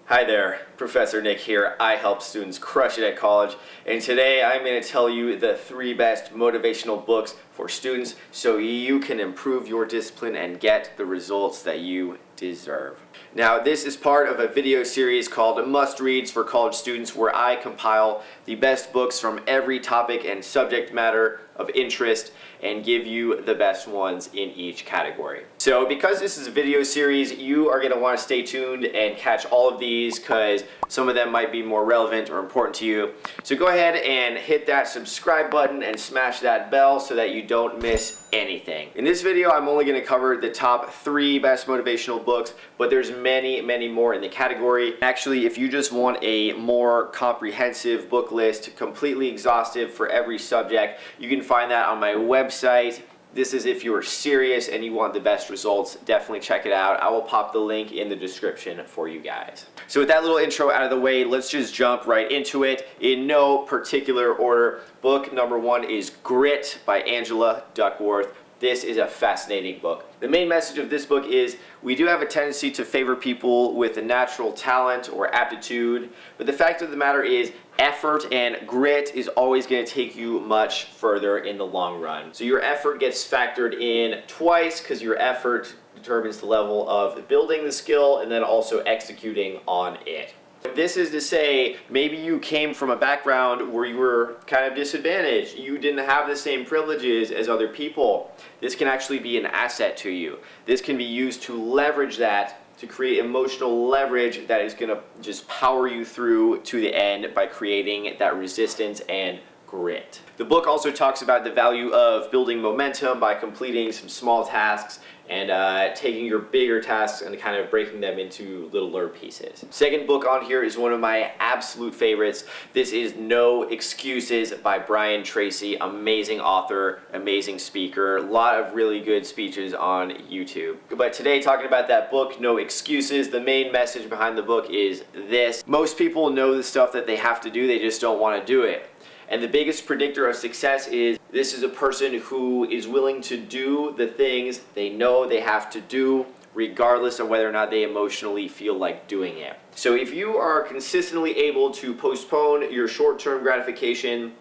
Hi there, Professor Nick here. I help students crush it at college, and today I'm going to tell you the 3 best motivational books for students so you can improve your discipline and get the results that you deserve. Now, this is part of a video series called Must Reads for College Students, where I compile the best books from every topic and subject matter of interest and give you the best ones in each category. So because this is a video series, you are going to want to stay tuned and catch all of these because some of them might be more relevant or important to you. So go ahead and hit that subscribe button and smash that bell so that you don't miss anything. In this video, I'm only going to cover the top 3 best motivational books, but there's many more in the category. Actually, if you just want a more comprehensive book list, completely exhaustive for every subject, you can find that on my website. This is if you're serious and you want the best results, definitely check it out. I will pop the link in the description for you guys. So with that little intro out of the way, let's just jump right into it in no particular order. Book number 1 is Grit by Angela Duckworth. This is a fascinating book. The main message of this book is we do have a tendency to favor people with a natural talent or aptitude, but the fact of the matter is effort and grit is always going to take you much further in the long run. So your effort gets factored in twice because your effort determines the level of building the skill and then also executing on it. This is to say, maybe you came from a background where you were kind of disadvantaged. You didn't have the same privileges as other people. This can actually be an asset to you. This can be used to leverage that, to create emotional leverage that is going to just power you through to the end by creating that resistance and grit. The book also talks about the value of building momentum by completing some small tasks and taking your bigger tasks and kind of breaking them into littler pieces. Second book on here is one of my absolute favorites. This is No Excuses by Tracy. Amazing author, amazing speaker, a lot of really good speeches on YouTube. But today, talking about that book, No Excuses, the main message behind the book is this: most people know the stuff that they have to do, they just don't want to do it. And the biggest predictor of success is this is a person who is willing to do the things they know they have to do, regardless of whether or not they emotionally feel like doing it. So if you are consistently able to postpone your short-term gratification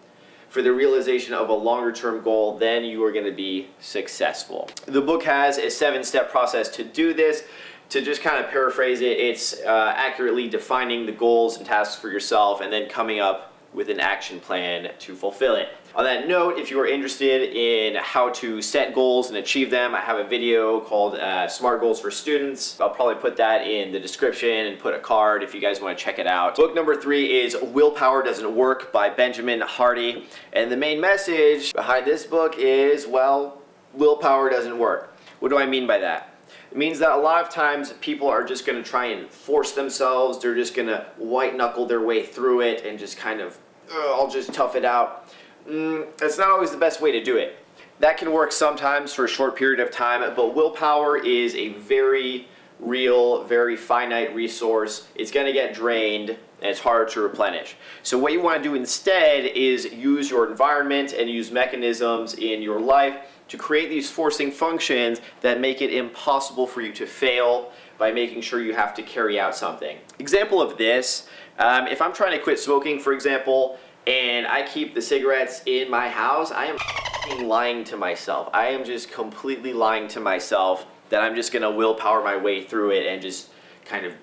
for the realization of a longer-term goal, then you are going to be successful. The book has a 7-step process to do this. To just kind of paraphrase it, it's accurately defining the goals and tasks for yourself and then coming up with an action plan to fulfill it. On that note, if you are interested in how to set goals and achieve them, I have a video called Smart Goals for Students. I'll probably put that in the description and put a card if you guys want to check it out. Book number 3 is Willpower Doesn't Work by Benjamin Hardy. And the main message behind this book is, well, willpower doesn't work. What do I mean by that? It means that a lot of times people are just going to try and force themselves. They're just going to white knuckle their way through it and just kind of, I'll just tough it out. That's not always the best way to do it. That can work sometimes for a short period of time, but willpower is a very real, very finite resource. It's going to get drained and it's harder to replenish. So what you want to do instead is use your environment and use mechanisms in your life to create these forcing functions that make it impossible for you to fail by making sure you have to carry out something. Example of this, if I'm trying to quit smoking, for example, and I keep the cigarettes in my house, I am lying to myself. I am just completely lying to myself that I'm just gonna willpower my way through it and just kind of,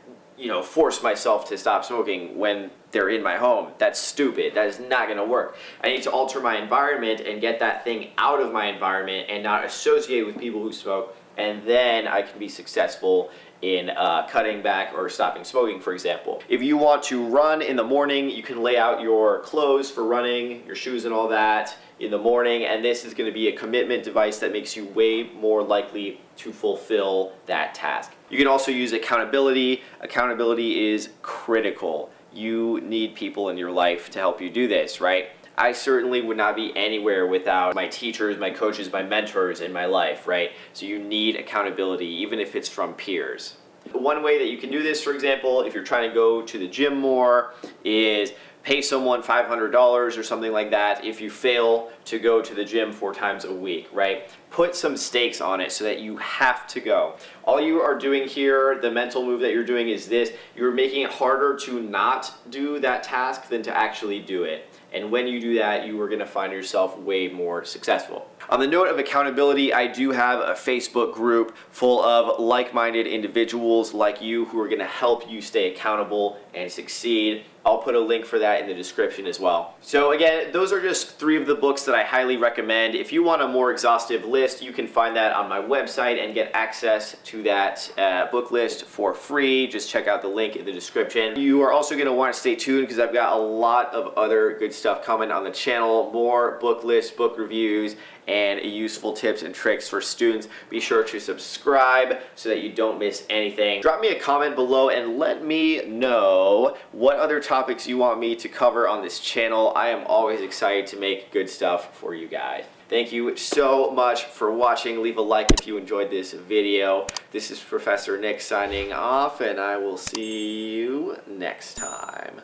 force myself to stop smoking when they're in my home. That's stupid. That is not going to work. I need to alter my environment and get that thing out of my environment and not associate with people who smoke, and then I can be successful in cutting back or stopping smoking, for example. If you want to run in the morning, you can lay out your clothes for running, your shoes and all that in the morning, and this is going to be a commitment device that makes you way more likely to fulfill that task. You can also use accountability. Accountability is critical. You need people in your life to help you do this, right? I certainly would not be anywhere without my teachers, my coaches, my mentors in my life, right? So you need accountability, even if it's from peers. One way that you can do this, for example, if you're trying to go to the gym more, is pay someone $500 or something like that if you fail to go to the gym 4 times a week, right? put some stakes on it so that you have to go. All you are doing here, the mental move that you're doing is this: you're making it harder to not do that task than to actually do it. And when you do that, you are going to find yourself way more successful. On the note of accountability, I do have a Facebook group full of like-minded individuals like you who are going to help you stay accountable and succeed. I'll put a link for that in the description as well. So again, those are just 3 of the books that I highly recommend. If you want a more exhaustive list, you can find that on my website and get access to that book list for free. Just check out the link in the description. You are also going to want to stay tuned because I've got a lot of other good stuff coming on the channel, more book lists, book reviews, and useful tips and tricks for students. Be sure to subscribe so that you don't miss anything. Drop me a comment below and let me know what other topics you want me to cover on this channel. I am always excited to make good stuff for you guys. Thank you so much for watching. Leave a like if you enjoyed this video. This is Professor Nick signing off, and I will see you next time.